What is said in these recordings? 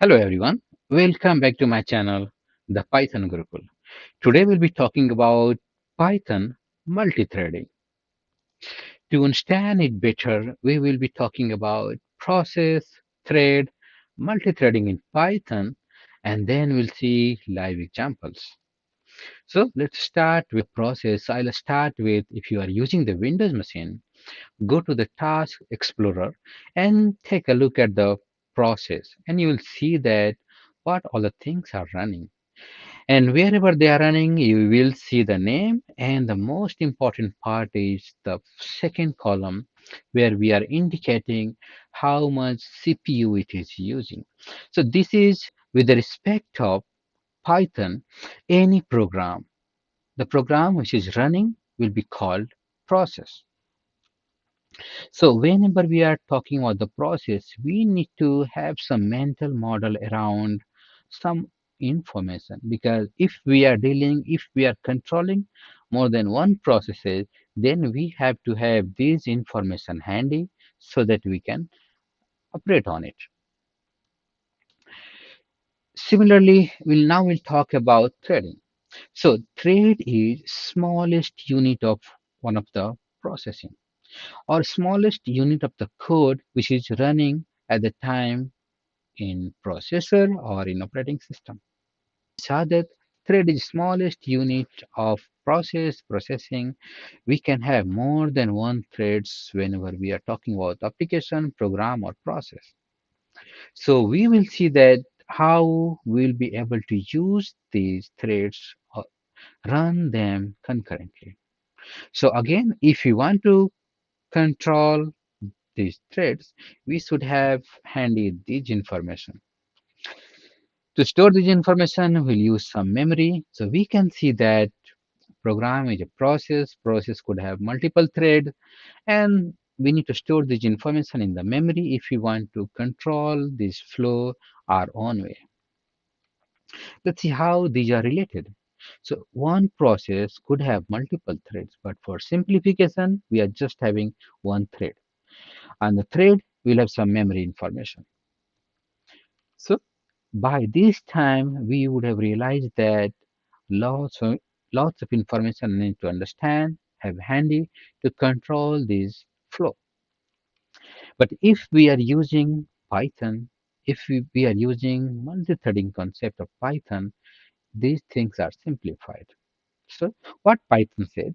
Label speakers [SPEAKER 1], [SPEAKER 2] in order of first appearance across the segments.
[SPEAKER 1] Hello everyone, welcome back to my channel, the Python Gurukul. Today we'll be talking about Python multithreading. To understand it better, we will be talking about process, thread, multithreading in Python, and then we'll see live examples. So let's start with process. I'll start with if you are using the Windows machine, go to the Task Explorer and take a look at the process, and you will see that what all the things are running. And wherever they are running, you will see the name. And the most important part is the second column where we are indicating how much CPU it is using. So this is with the respect of Python, any program. The program which is running will be called process. So whenever we are talking about the process, we need to have some mental model around some information because if we are controlling more than one processes, then we have to have this information handy so that we can operate on it. Similarly, we'll talk about threading. So thread is smallest unit of one of the processing or smallest unit of the code which is running at the time in processor or in operating system. So that thread is smallest unit of processing. We can have more than one threads whenever we are talking about application, program, or process. So we will see that how we'll be able to use these threads or run them concurrently. So again, if you want to control these threads, we should have handy this information. To store this information, we'll use some memory. So we can see that program is a process. Process could have multiple threads, and we need to store this information in the memory if we want to control this flow our own way. Let's see how these are related. So one process could have multiple threads, but for simplification, we are just having one thread. And the thread will have some memory information. So by this time, we would have realized that lots of, lots of information I need to understand, have handy to control this flow. But if we are using Python, if we are using multi-threading concept of Python, these things are simplified. So what Python says,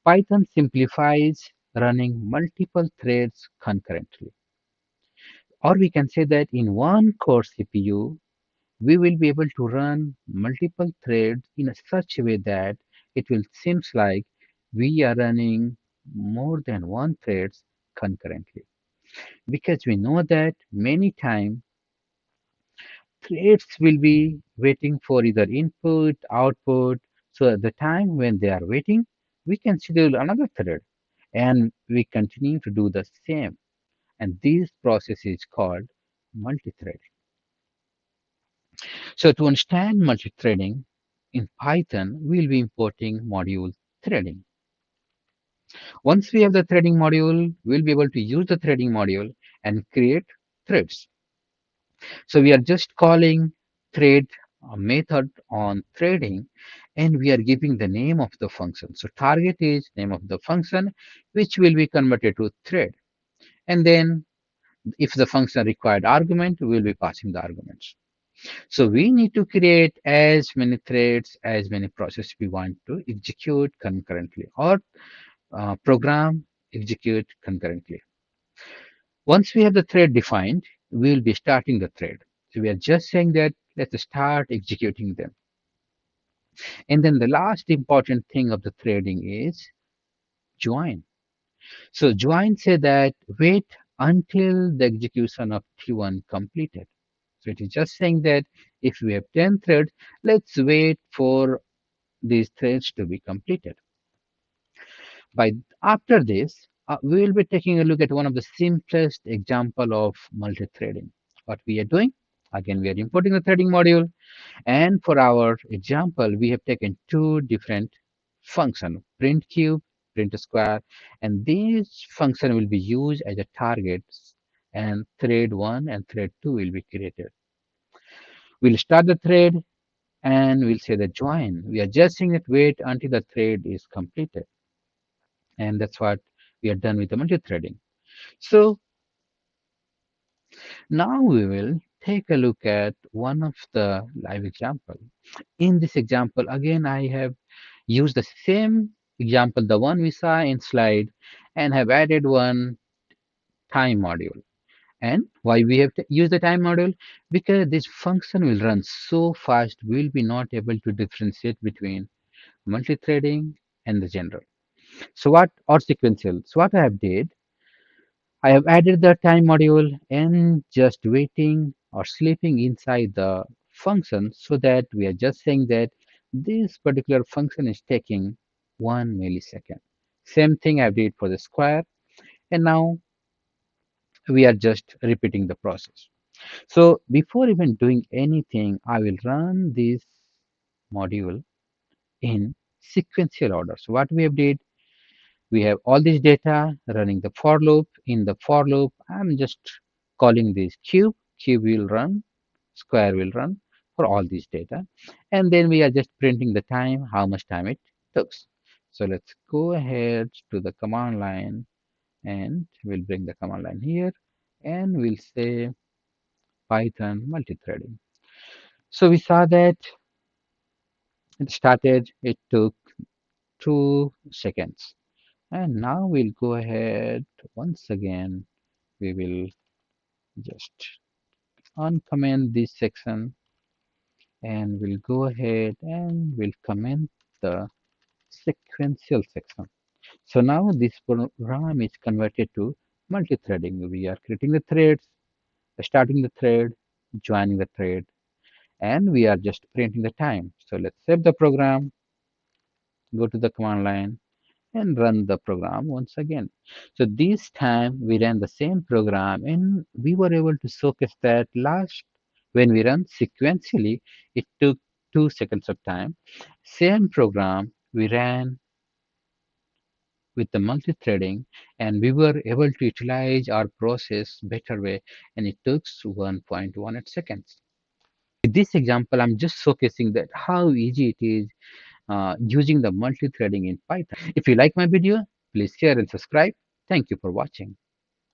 [SPEAKER 1] Python simplifies running multiple threads concurrently. Or we can say that in one core CPU, we will be able to run multiple threads in a such a way that it will seems like we are running more than one threads concurrently because we know that many times threads will be waiting for either input output, so at the time when they are waiting we can schedule another thread and we continue to do the same, and this process is called multithreading. So to understand multithreading in Python, we'll be importing module threading. Once we have the threading module, we'll be able to use the threading module and create threads. So we are just calling thread method on threading, and we are giving the name of the function. So target is name of the function, which will be converted to thread. And then if the function required argument, we will be passing the arguments. So we need to create as many threads, as many processes we want to execute concurrently or program execute concurrently. Once we have the thread defined, we will be starting the thread. So we are just saying that let's start executing them. And then the last important thing of the threading is join. So join say that wait until the execution of T1 completed. So it is just saying that if we have 10 threads, let's wait for these threads to be completed. By after this, we will be taking a look at one of the simplest example of multi-threading. What we are doing, again, we are importing the threading module, and for our example, we have taken two different function, print cube, print square, and these function will be used as a target, and thread 1 and thread 2 will be created. We'll start the thread and we'll say the join. We are just saying that wait until the thread is completed. And that's what we are done with the multi-threading. So now we will take a look at one of the live example. In this example, again, I have used the same example, the one we saw in slide, and have added one time module. And why we have to use the time module? Because this function will run so fast, we'll be not able to differentiate between multi-threading and the general. So what, or sequential. So what I have did, I have added the time module and just waiting or sleeping inside the function so that we are just saying that this particular function is taking 1 millisecond. Same thing I did for the square, and now we are just repeating the process. So before even doing anything, I will run this module in sequential order. So what we have did, we have all this data running the for loop. In the for loop, I'm just calling this cube. Cube will run, square will run for all this data. And then we are just printing the time, how much time it took. So let's go ahead to the command line and we'll bring the command line here and we'll say Python multithreading. So we saw that it started, it took 2 seconds. And now we'll go ahead once again. We will just uncomment this section and we'll go ahead and we'll comment the sequential section. So now this program is converted to multi-threading. We are creating the threads, starting the thread, joining the thread, and we are just printing the time. So let's save the program, go to the command line, and run the program once again. So this time we ran the same program and we were able to showcase that last when we run sequentially, it took 2 seconds of time. Same program we ran with the multi-threading and we were able to utilize our process better way and it took 1.18 seconds. With this example, I'm just showcasing that how easy it is using the multi-threading in Python. If you like my video, please share and subscribe. Thank you for watching.